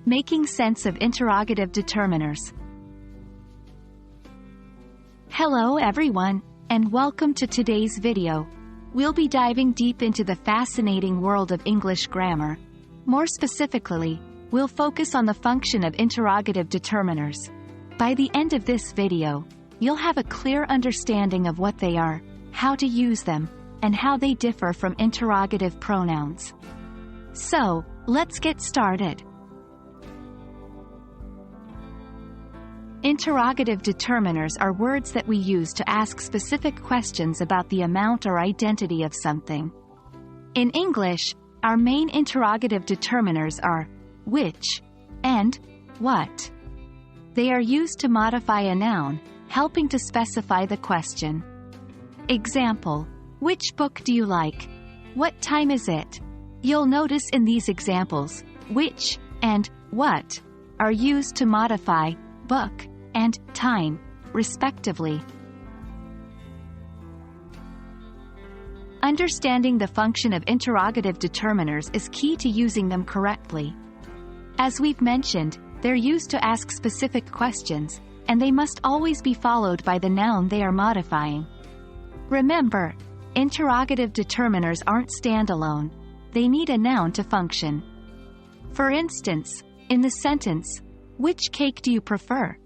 Making sense of interrogative determiners. Hello everyone, and welcome to today's video. We'll be diving deep into the fascinating world of English grammar. More specifically, we'll focus on the function of interrogative determiners. By the end of this video, you'll have a clear understanding of what they are, how to use them, and how they differ from interrogative pronouns. So, let's get started. Interrogative determiners are words that we use to ask specific questions about the amount or identity of something. In English, our main interrogative determiners are which and what. They are used to modify a noun, helping to specify the question. Example: which book do you like? What time is it? You'll notice in these examples, which and what are used to modify book and time, respectively. Understanding the function of interrogative determiners is key to using them correctly. As we've mentioned, they're used to ask specific questions, and they must always be followed by the noun they are modifying. Remember, interrogative determiners aren't standalone. They need a noun to function. For instance, in the sentence, "Which cake do you prefer?"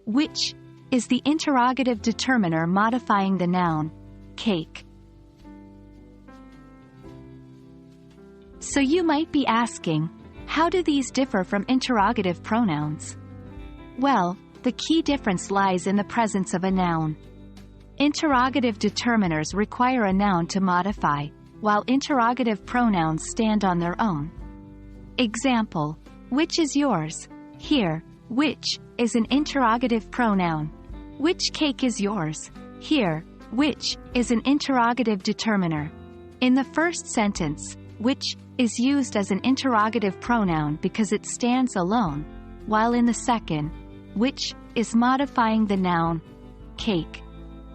Which is the interrogative determiner modifying the noun cake. So you might be asking, how do these differ from interrogative pronouns? Well, the key difference lies in the presence of a noun. Interrogative determiners require a noun to modify, while interrogative pronouns stand on their own. Example: which is yours? Here, which is an interrogative pronoun. Which cake is yours? Here, which is an interrogative determiner. In the first sentence, which is used as an interrogative pronoun because it stands alone, while in the second, which is modifying the noun cake,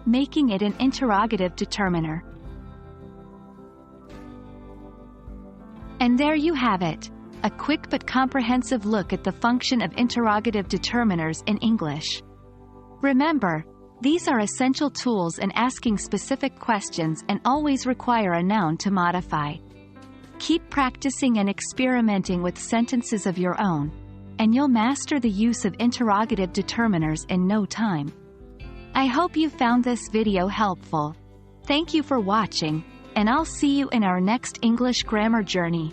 making it an interrogative determiner. And there you have it, a quick but comprehensive look at the function of interrogative determiners in English. Remember, these are essential tools in asking specific questions and always require a noun to modify. Keep practicing and experimenting with sentences of your own, and you'll master the use of interrogative determiners in no time. I hope you found this video helpful. Thank you for watching, and I'll see you in our next English grammar journey.